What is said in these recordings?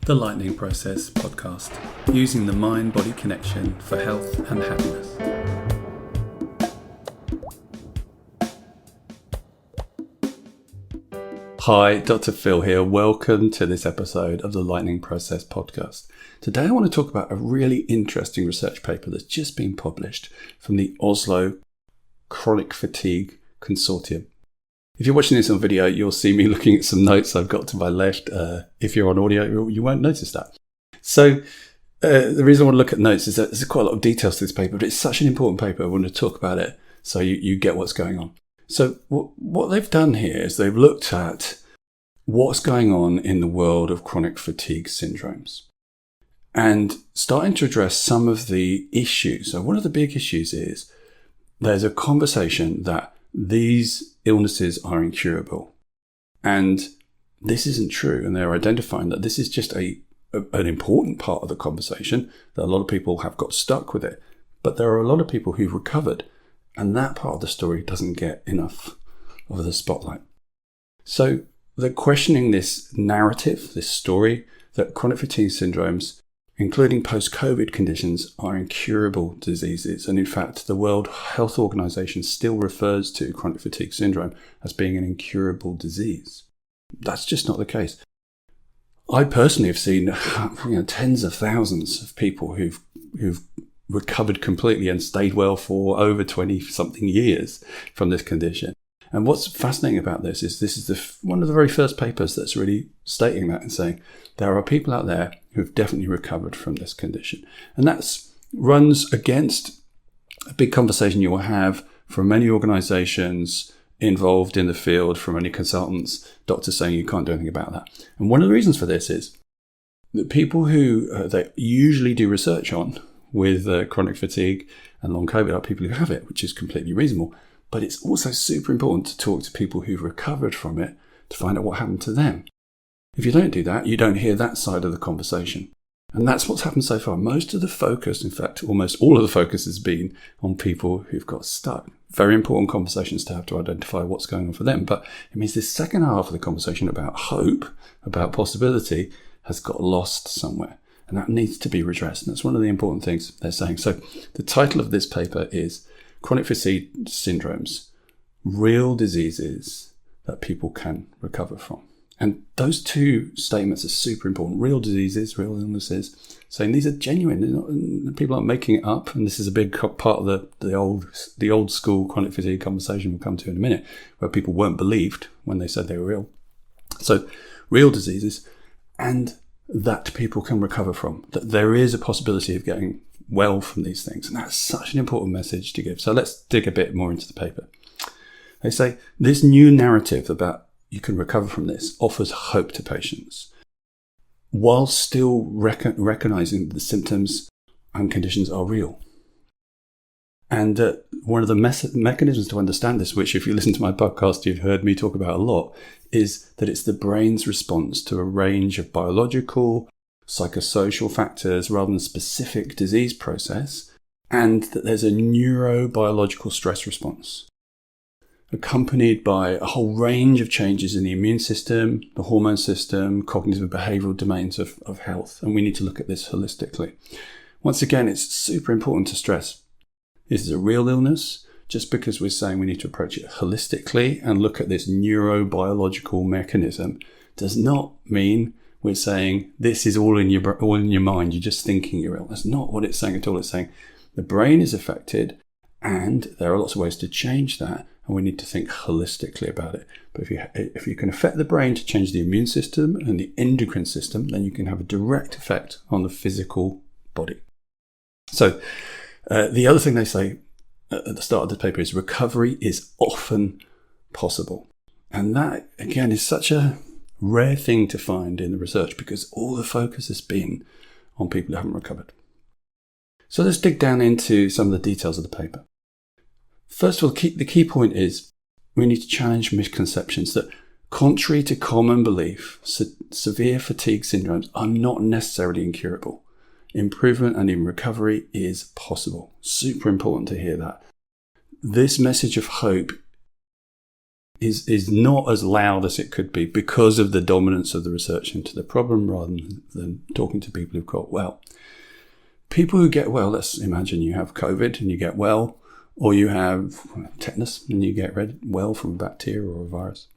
The Lightning Process podcast, using the mind-body connection for health and happiness. Hi, Dr. Phil here. Welcome to this episode of the Lightning Process podcast. Today I want to talk about a really interesting research paper that's just been published from the Oslo Chronic Fatigue Consortium. If you're watching this on video, you'll see me looking at some notes I've got to my left. If you're on audio, you won't notice that. So the reason I want to look at notes is that there's quite a lot of details to this paper, but it's such an important paper. I want to talk about it so you get what's going on. So what they've done here is they've looked at what's going on in the world of chronic fatigue syndromes and starting to address some of the issues. So one of the big issues is there's a conversation that these illnesses are incurable. And this isn't true. And they're identifying that this is just an important part of the conversation, that a lot of people have got stuck with it. But there are a lot of people who've recovered. And that part of the story doesn't get enough of the spotlight. So they're questioning this narrative, this story, that chronic fatigue syndromes, including post-COVID conditions, are incurable diseases. And in fact, the World Health Organization still refers to chronic fatigue syndrome as being an incurable disease. That's just not the case. I personally have seen tens of thousands of people who've recovered completely and stayed well for over 20-something years from this condition. And what's fascinating about this is one of the very first papers that's really stating that and saying there are people out there who've definitely recovered from this condition. And that runs against a big conversation you will have from many organizations involved in the field, from many consultants, doctors saying you can't do anything about that. And one of the reasons for this is that people who they usually do research on with chronic fatigue and long COVID are people who have it, which is completely reasonable. But it's also super important to talk to people who've recovered from it to find out what happened to them. If you don't do that, you don't hear that side of the conversation. And that's what's happened so far. Most of the focus, in fact, almost all of the focus has been on people who've got stuck. Very important conversations to have to identify what's going on for them. But it means this second half of the conversation about hope, about possibility, has got lost somewhere. And that needs to be redressed. And that's one of the important things they're saying. So the title of this paper is Chronic Fatigue Syndromes, Real Diseases That People Can Recover From. And those two statements are super important. Real diseases, real illnesses, saying these are genuine. People aren't making it up. And this is a big part of the old school chronic fatigue conversation we'll come to in a minute, where people weren't believed when they said they were ill. So real diseases, and that people can recover from, that there is a possibility of getting well from these things. And that's such an important message to give. So let's dig a bit more into the paper. They say this new narrative about you can recover from this offers hope to patients, while still recognizing that the symptoms and conditions are real. And one of the mechanisms to understand this, which if you listen to my podcast, you've heard me talk about a lot, is that it's the brain's response to a range of biological, psychosocial factors rather than specific disease process, and that there's a neurobiological stress response accompanied by a whole range of changes in the immune system, the hormone system, cognitive and behavioral domains of health. And we need to look at this holistically. Once again, it's super important to stress this is a real illness. Just because we're saying we need to approach it holistically and look at this neurobiological mechanism does not mean we're saying this is all in your mind. You're just thinking you're ill. That's not what it's saying at all. It's saying the brain is affected, and there are lots of ways to change that, and we need to think holistically about it. But if you can affect the brain to change the immune system and the endocrine system, then you can have a direct effect on the physical body. So the other thing they say at the start of the paper is recovery is often possible. And that, again, is such a rare thing to find in the research because all the focus has been on people who haven't recovered. So let's dig down into some of the details of the paper. First of all, the key point is we need to challenge misconceptions that, contrary to common belief, severe fatigue syndromes are not necessarily incurable. Improvement and even recovery is possible. Super important to hear that. This message of hope is not as loud as it could be because of the dominance of the research into the problem rather than talking to people who've got well. People who get well, let's imagine you have COVID and you get well, or you have tetanus and you get well from a bacteria or a virus.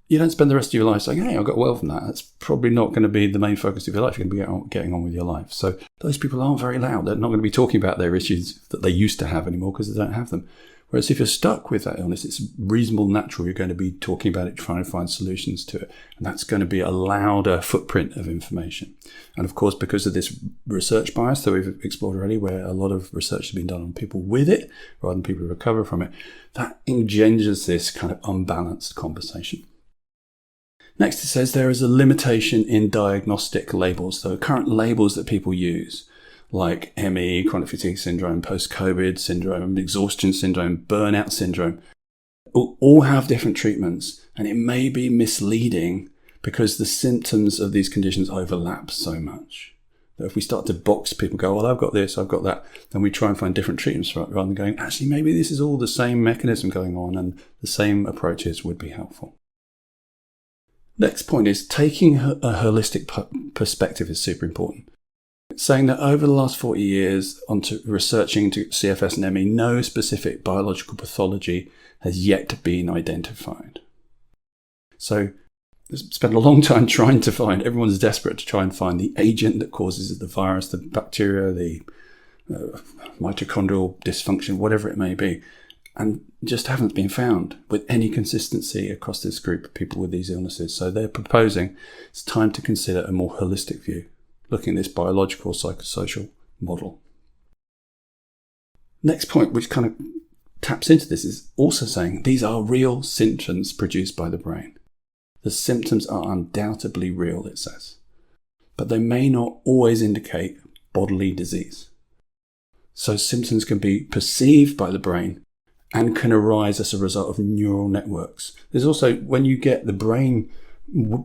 You don't spend the rest of your life saying, hey, I got well from that. That's probably not going to be the main focus of your life. You're going to be getting on with your life. So those people aren't very loud. They're not going to be talking about their issues that they used to have anymore because they don't have them. Whereas if you're stuck with that illness, it's reasonable, natural. You're going to be talking about it, trying to find solutions to it. And that's going to be a louder footprint of information. And of course, because of this research bias that we've explored already, where a lot of research has been done on people with it rather than people who recover from it, that engenders this kind of unbalanced conversation. Next, it says there is a limitation in diagnostic labels. So current labels that people use, like ME, chronic fatigue syndrome, post-COVID syndrome, exhaustion syndrome, burnout syndrome, all have different treatments. And it may be misleading because the symptoms of these conditions overlap so much. That if we start to box people, go, well, I've got this, I've got that, then we try and find different treatments rather than going, actually, maybe this is all the same mechanism going on and the same approaches would be helpful. Next point is taking a holistic perspective is super important. It's saying that over the last 40 years onto researching into CFS and ME, no specific biological pathology has yet been identified. So spent a long time trying to find, everyone's desperate to try and find the agent that causes the virus, the bacteria, the mitochondrial dysfunction, whatever it may be. And just haven't been found with any consistency across this group of people with these illnesses. So they're proposing it's time to consider a more holistic view, looking at this biological psychosocial model. Next point, which kind of taps into this, is also saying these are real symptoms produced by the brain. The symptoms are undoubtedly real, it says, but they may not always indicate bodily disease. So symptoms can be perceived by the brain and can arise as a result of neural networks. There's also, when you get the brain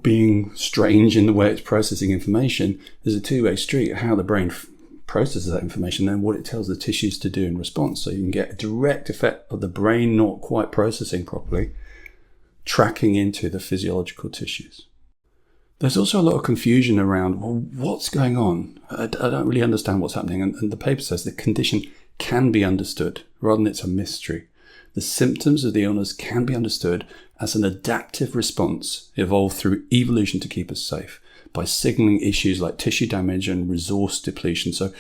being strange in the way it's processing information, there's a two-way street, how the brain processes that information and what it tells the tissues to do in response. So you can get a direct effect of the brain not quite processing properly, tracking into the physiological tissues. There's also a lot of confusion around, well, what's going on? I don't really understand what's happening. And the paper says the condition can be understood rather than it's a mystery. The symptoms of the illness can be understood as an adaptive response evolved through evolution to keep us safe by signaling issues like tissue damage and resource depletion. So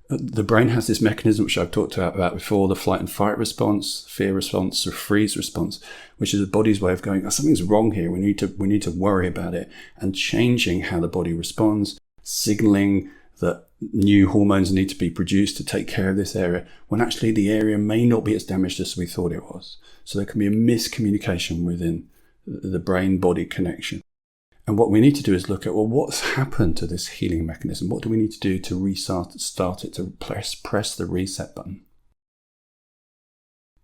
the brain has this mechanism, which I've talked about before, the flight and fight response, fear response, or freeze response, which is the body's way of going, oh, something's wrong here. We need to worry about it, and changing how the body responds, signaling that new hormones need to be produced to take care of this area, when actually the area may not be as damaged as we thought it was. So there can be a miscommunication within the brain-body connection. And what we need to do is look at, well, what's happened to this healing mechanism? What do we need to do to start it, to press the reset button?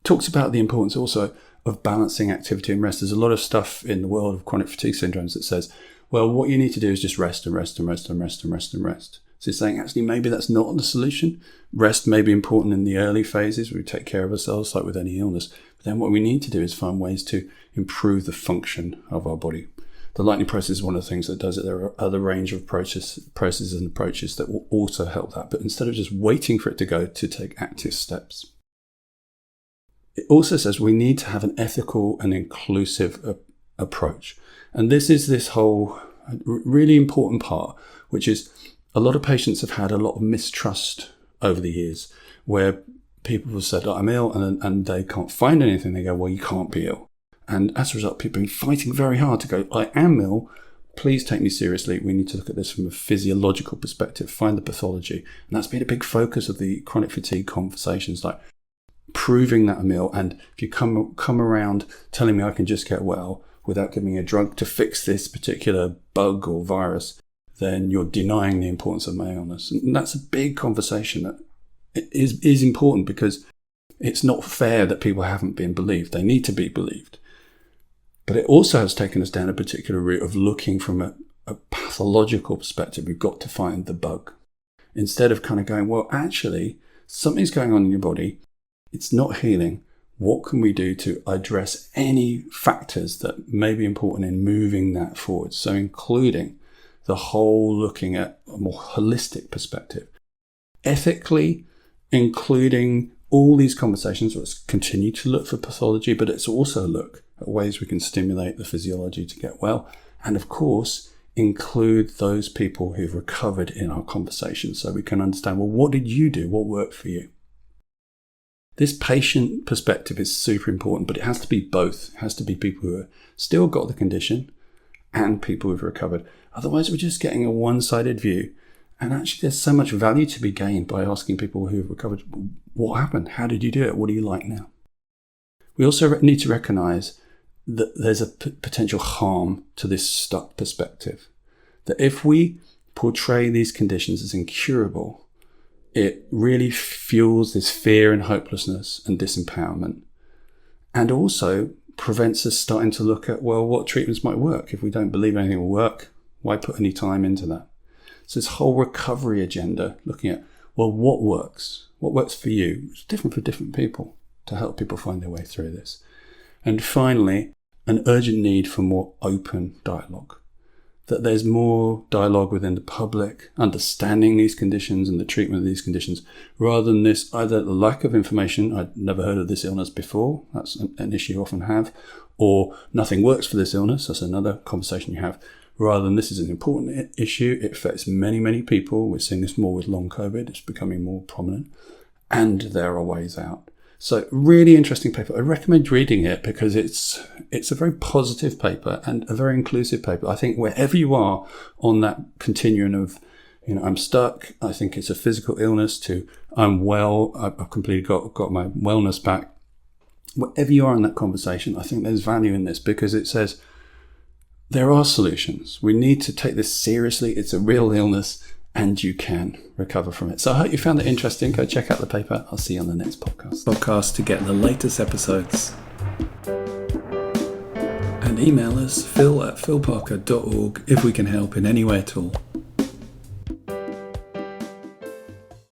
Talks about the importance also of balancing activity and rest. There's a lot of stuff in the world of chronic fatigue syndromes that says, well, what you need to do is just rest and rest and rest and rest and rest and rest. So it's saying, actually, maybe that's not the solution. Rest may be important in the early phases where we take care of ourselves, like with any illness. But then what we need to do is find ways to improve the function of our body. The lightning process is one of the things that does it. There are other range of processes and approaches that will also help that. But instead of just waiting for it to go, to take active steps. It also says we need to have an ethical and inclusive approach. And this is this whole really important part, which is a lot of patients have had a lot of mistrust over the years, where people have said, oh, I'm ill, and they can't find anything. They go, well, you can't be ill. And as a result, people have been fighting very hard to go, I am ill, please take me seriously. We need to look at this from a physiological perspective, find the pathology. And that's been a big focus of the chronic fatigue conversations, like proving that I'm ill. And if you come around telling me I can just get well without giving me a drug to fix this particular bug or virus, then you're denying the importance of my illness. And that's a big conversation that is important, because it's not fair that people haven't been believed. They need to be believed. But it also has taken us down a particular route of looking from a pathological perspective. We've got to find the bug. Instead of kind of going, well, actually, something's going on in your body. It's not healing. what can we do to address any factors that may be important in moving that forward? So including the whole looking at a more holistic perspective. Ethically, including all these conversations, let's continue to look for pathology, but it's also look at ways we can stimulate the physiology to get well. And of course, include those people who've recovered in our conversation so we can understand, well, what did you do? What worked for you? This patient perspective is super important, but it has to be both. It has to be people who have still got the condition and people who've recovered. Otherwise, we're just getting a one-sided view. And actually, there's so much value to be gained by asking people who've recovered, what happened? How did you do it? What do you like now? We also need to recognize that there's a potential harm to this stuck perspective. That if we portray these conditions as incurable, it really fuels this fear and hopelessness and disempowerment, and also prevents us starting to look at, well, what treatments might work? If we don't believe anything will work, why put any time into that? So this whole recovery agenda, looking at, well, what works? What works for you? It's different for different people to help people find their way through this. And finally, an urgent need for more open dialogue. That there's more dialogue within the public, understanding these conditions and the treatment of these conditions, rather than this either the lack of information, I'd never heard of this illness before, that's an issue you often have, or nothing works for this illness, that's another conversation you have, rather than this is an important issue, it affects many, many people, we're seeing this more with long COVID, it's becoming more prominent, and there are ways out. So really interesting paper. I recommend reading it because it's a very positive paper and a very inclusive paper. I think wherever you are on that continuum of, I'm stuck, I think it's a physical illness, to I'm well, I've completely got my wellness back. Wherever you are in that conversation, I think there's value in this because it says there are solutions. We need to take this seriously. It's a real illness and you can recover from it. So I hope you found it interesting. Go check out the paper. I'll see you on the next podcast to get the latest episodes. And email us, phil@philparker.org, if we can help in any way at all.